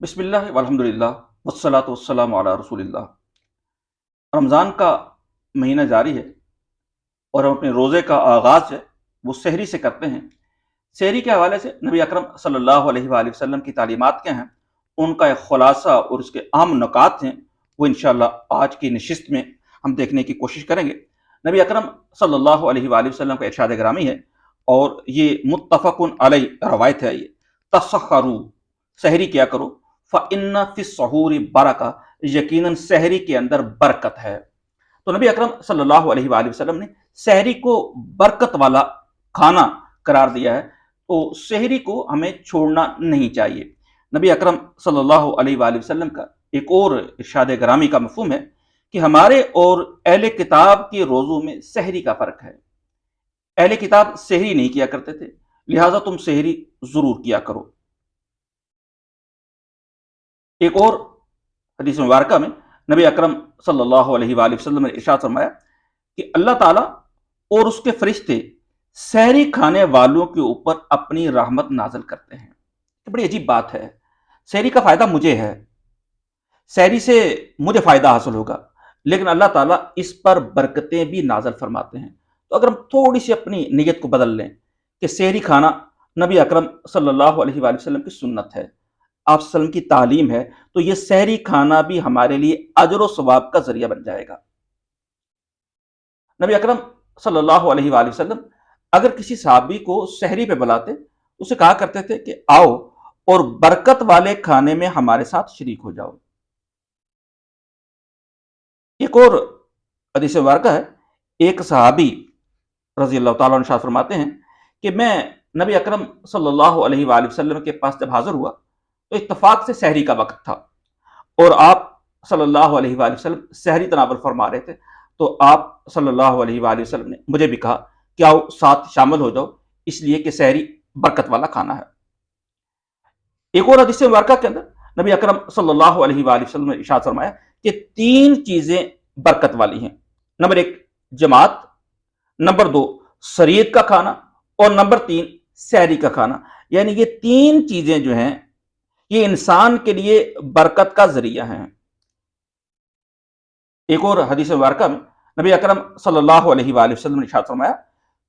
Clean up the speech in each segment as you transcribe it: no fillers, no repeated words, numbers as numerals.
بسم اللہ والحمد للہ والصلاۃ والسلام علی رسول اللہ۔ رمضان کا مہینہ جاری ہے اور ہم اپنے روزے کا آغاز ہے وہ سحری سے کرتے ہیں۔ سحری کے حوالے سے نبی اکرم صلی اللہ علیہ وآلہ وسلم کی تعلیمات کیا ہیں، ان کا ایک خلاصہ اور اس کے اہم نکات ہیں، وہ انشاءاللہ آج کی نشست میں ہم دیکھنے کی کوشش کریں گے۔ نبی اکرم صلی اللہ علیہ وآلہ وسلم کا ارشاد گرامی ہے اور یہ متفق علیہ روایت ہے، یہ تسحروا، سحری کیا کرو، فَإِنَّ فِي السَّحُورِ بَرَکَۃ، یقیناً سحری کے اندر برکت ہے۔ تو نبی اکرم صلی اللہ علیہ وآلہ وسلم نے سحری کو برکت والا کھانا قرار دیا ہے، تو سحری کو ہمیں چھوڑنا نہیں چاہیے۔ نبی اکرم صلی اللہ علیہ وآلہ وسلم کا ایک اور ارشاد گرامی کا مفہوم ہے کہ ہمارے اور اہل کتاب کے روزوں میں سحری کا فرق ہے۔ اہل کتاب سحری نہیں کیا کرتے تھے، لہٰذا تم سحری ضرور کیا کرو۔ ایک اور حدیث مبارکہ میں نبی اکرم صلی اللہ علیہ وآلہ وسلم نے ارشاد فرمایا کہ اللہ تعالیٰ اور اس کے فرشتے سحری کھانے والوں کے اوپر اپنی رحمت نازل کرتے ہیں۔ یہ بڑی عجیب بات ہے، سحری کا فائدہ مجھے ہے، سحری سے مجھے فائدہ حاصل ہوگا، لیکن اللہ تعالیٰ اس پر برکتیں بھی نازل فرماتے ہیں۔ تو اگر ہم تھوڑی سی اپنی نیت کو بدل لیں کہ سحری کھانا نبی اکرم صلی اللہ علیہ وآلہ وسلم کی سنت ہے، آپ صلی اللہ علیہ وسلم کی تعلیم ہے، تو یہ سحری کھانا بھی ہمارے لیے اجر و ثواب کا ذریعہ بن جائے گا۔ نبی اکرم صلی اللہ علیہ وآلہ وسلم اگر کسی صحابی کو سحری پہ بلاتے، اسے کہا کرتے تھے کہ آؤ اور برکت والے کھانے میں ہمارے ساتھ شریک ہو جاؤ۔ ایک اور حدیث مبارکہ ہے، ایک صحابی رضی اللہ تعالیٰ عنہ ارشاد فرماتے ہیں کہ میں نبی اکرم صلی اللہ علیہ وآلہ وسلم کے پاس جب حاضر ہوا تو اتفاق سے سحری کا وقت تھا اور آپ صلی اللہ علیہ وآلہ وسلم سحری تناول فرما رہے تھے، تو آپ صلی اللہ علیہ وآلہ وسلم نے مجھے بھی کہا کہ آؤ ساتھ شامل ہو جاؤ، اس لیے کہ سحری برکت والا کھانا ہے۔ ایک اور حدیث مبارکہ کے اندر نبی اکرم صلی اللہ علیہ وآلہ وسلم نے ارشاد فرمایا کہ تین چیزیں برکت والی ہیں، نمبر ایک جماعت، نمبر دو سریعت کا کھانا، اور نمبر تین سحری کا کھانا۔ یعنی یہ تین چیزیں جو ہیں یہ انسان کے لیے برکت کا ذریعہ ہیں۔ ایک اور حدیث مبارکہ میں نبی اکرم صلی اللہ علیہ وآلہ وسلم نے ارشاد فرمایا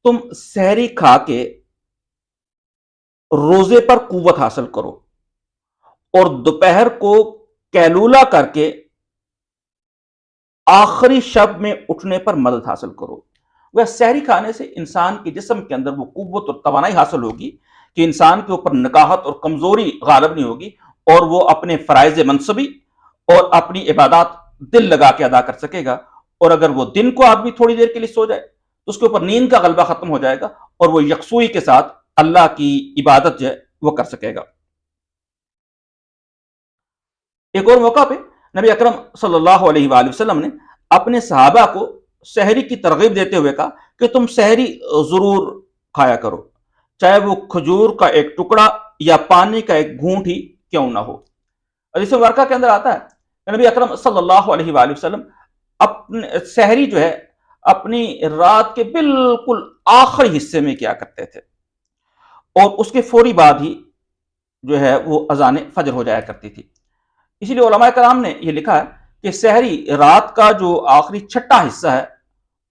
تم سحری کھا کے روزے پر قوت حاصل کرو اور دوپہر کو قیلولہ کر کے آخری شب میں اٹھنے پر مدد حاصل کرو۔ وہ سحری کھانے سے انسان کے جسم کے اندر وہ قوت اور توانائی حاصل ہوگی کہ انسان کے اوپر نکاہت اور کمزوری غالب نہیں ہوگی، اور وہ اپنے فرائض منصبی اور اپنی عبادات دل لگا کے ادا کر سکے گا۔ اور اگر وہ دن کو آدمی تھوڑی دیر کے لیے سو جائے تو اس کے اوپر نیند کا غلبہ ختم ہو جائے گا اور وہ یکسوئی کے ساتھ اللہ کی عبادت جو ہے وہ کر سکے گا۔ ایک اور موقع پہ نبی اکرم صلی اللہ علیہ وآلہ وسلم نے اپنے صحابہ کو سحری کی ترغیب دیتے ہوئے کہا کہ تم سحری ضرور کھایا کرو، چاہے وہ کھجور کا ایک ٹکڑا یا پانی کا ایک گھونٹ ہی کیوں نہ ہو۔ حدیث مبارکہ کے اندر آتا ہے کہ نبی اکرم صلی اللہ علیہ وآلہ وسلم اپنے سحری جو ہے اپنی رات کے بالکل آخری حصے میں کیا کرتے تھے، اور اس کے فوری بعد ہی جو ہے وہ اذان فجر ہو جایا کرتی تھی۔ اسی لیے علماء کرام نے یہ لکھا ہے کہ سحری رات کا جو آخری چھٹا حصہ ہے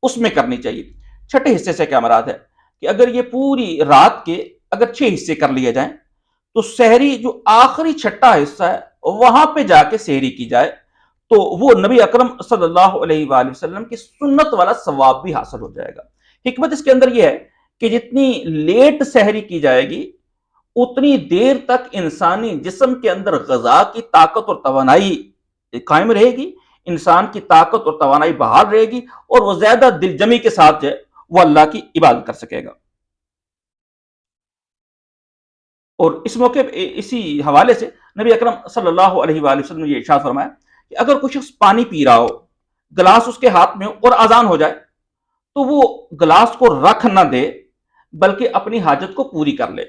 اس میں کرنی چاہیے۔ چھٹے حصے سے کیا مراد ہے کہ اگر یہ پوری رات کے اگر 6 حصے کر لیے جائیں تو سحری جو آخری چھٹا حصہ ہے وہاں پہ جا کے سحری کی جائے تو وہ نبی اکرم صلی اللہ علیہ وآلہ وسلم کی سنت والا ثواب بھی حاصل ہو جائے گا۔ حکمت اس کے اندر یہ ہے کہ جتنی لیٹ سحری کی جائے گی اتنی دیر تک انسانی جسم کے اندر غذا کی طاقت اور توانائی قائم رہے گی، انسان کی طاقت اور توانائی بحال رہے گی، اور وہ زیادہ دل جمی کے ساتھ جو ہے وہ اللہ کی عبادت کر سکے گا۔ اور اس موقع اسی حوالے سے نبی اکرم صلی اللہ علیہ وآلہ وسلم نے یہ ارشاد فرمایا کہ اگر کوئی شخص پانی پی رہا ہو، گلاس اس کے ہاتھ میں ہو اور اذان ہو جائے تو وہ گلاس کو رکھ نہ دے بلکہ اپنی حاجت کو پوری کر لے۔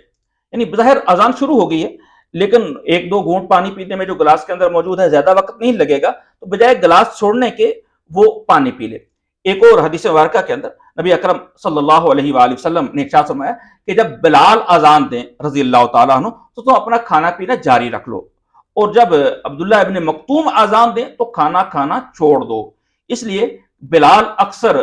یعنی بظاہر اذان شروع ہو گئی ہے لیکن 1-2 گھونٹ پانی پینے میں جو گلاس کے اندر موجود ہے زیادہ وقت نہیں لگے گا، تو بجائے گلاس چھوڑنے کے وہ پانی پی لے۔ ایک اور حدیث مبارکہ کے اندر نبی اکرم صلی اللہ علیہ وآلہ وسلم نے ارشاد فرمایا کہ جب بلال اذان دیں رضی اللہ تعالیٰ عنہ تو تم اپنا کھانا پینا جاری رکھ لو، اور جب عبداللہ ابن مکتوم اذان دیں تو کھانا کھانا چھوڑ دو۔ اس لیے بلال اکثر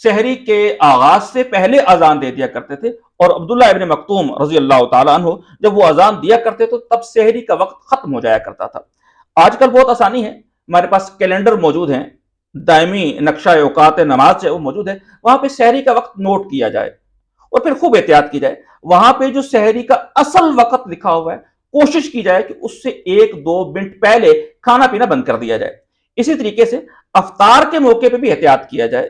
سحری کے آغاز سے پہلے اذان دے دیا کرتے تھے، اور عبداللہ ابن مکتوم رضی اللہ تعالیٰ عنہ جب وہ اذان دیا کرتے تو تب سحری کا وقت ختم ہو جایا کرتا تھا۔ آج کل بہت آسانی ہے، ہمارے پاس کیلنڈر موجود ہیں، دائمی نقشہ اوقات نماز ہے وہ موجود ہے، وہاں پہ سحری کا وقت نوٹ کیا جائے اور پھر خوب احتیاط کی جائے۔ وہاں پہ جو سحری کا اصل وقت لکھا ہوا ہے کوشش کی جائے کہ اس سے 1-2 منٹ پہلے کھانا پینا بند کر دیا جائے۔ اسی طریقے سے افطار کے موقع پہ بھی احتیاط کیا جائے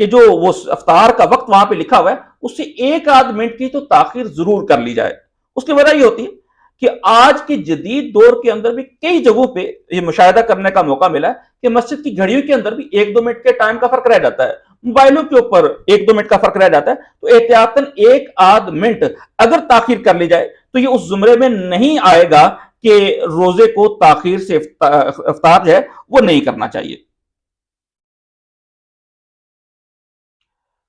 کہ جو وہ افطار کا وقت وہاں پہ لکھا ہوا ہے اس سے 1-8 منٹ کی تو تاخیر ضرور کر لی جائے۔ اس کی وجہ یہ ہوتی ہے کہ آج کے جدید دور کے اندر بھی کئی جگہوں پہ یہ مشاہدہ کرنے کا موقع ملا ہے کہ مسجد کی گھڑیوں کے اندر بھی 1-2 منٹ کے ٹائم کا فرق رہ جاتا ہے، موبائلوں کے اوپر 1-2 منٹ کا فرق رہ جاتا ہے، تو احتیاطاً 1-8 منٹ اگر تاخیر کر لی جائے تو یہ اس زمرے میں نہیں آئے گا کہ روزے کو تاخیر سے افطار جو ہے وہ نہیں کرنا چاہیے۔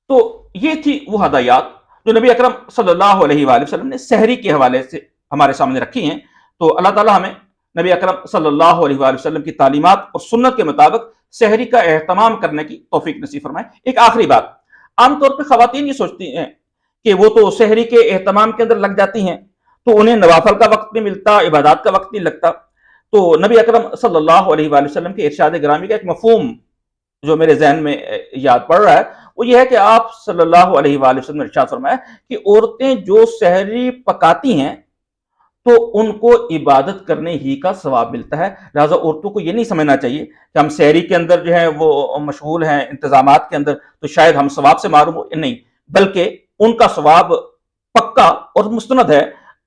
تو یہ تھی وہ ہدایات جو نبی اکرم صلی اللہ علیہ وآلہ وسلم نے سحری کے حوالے سے ہمارے سامنے رکھی ہیں۔ تو اللہ تعالیٰ ہمیں نبی اکرم صلی اللہ علیہ وآلہ وسلم کی تعلیمات اور سنت کے مطابق سحری کا اہتمام کرنے کی توفیق نصیب فرمائے۔ ایک آخری بات، عام طور پہ خواتین یہ سوچتی ہیں کہ وہ تو سحری کے اہتمام کے اندر لگ جاتی ہیں تو انہیں نوافل کا وقت نہیں ملتا، عبادات کا وقت نہیں لگتا۔ تو نبی اکرم صلی اللہ علیہ وآلہ وسلم کے ارشاد گرامی کا ایک مفہوم جو میرے ذہن میں یاد پڑ رہا ہے وہ یہ ہے کہ آپ صلی اللہ علیہ وآلہ وسلم نے ارشاد فرمایا کہ عورتیں جو سحری پکاتی ہیں تو ان کو عبادت کرنے ہی کا ثواب ملتا ہے، لہٰذا عورتوں کو یہ نہیں سمجھنا چاہیے کہ ہم سحری کے اندر جو ہے وہ مشغول ہیں انتظامات کے اندر تو شاید ہم ثواب سے معروم ہو، نہیں، بلکہ ان کا ثواب پکا اور مستند ہے۔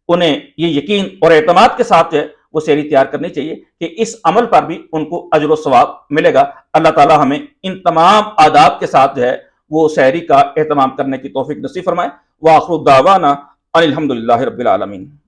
انہیں یہ یقین اور اعتماد کے ساتھ ہے وہ سحری تیار کرنی چاہیے کہ اس عمل پر بھی ان کو اجر و ثواب ملے گا۔ اللہ تعالی ہمیں ان تمام آداب کے ساتھ جو ہے وہ سحری کا اہتمام کرنے کی توفیق نصیب فرمائے۔ وآخر دعوانا ان الحمد للہ رب العالمین۔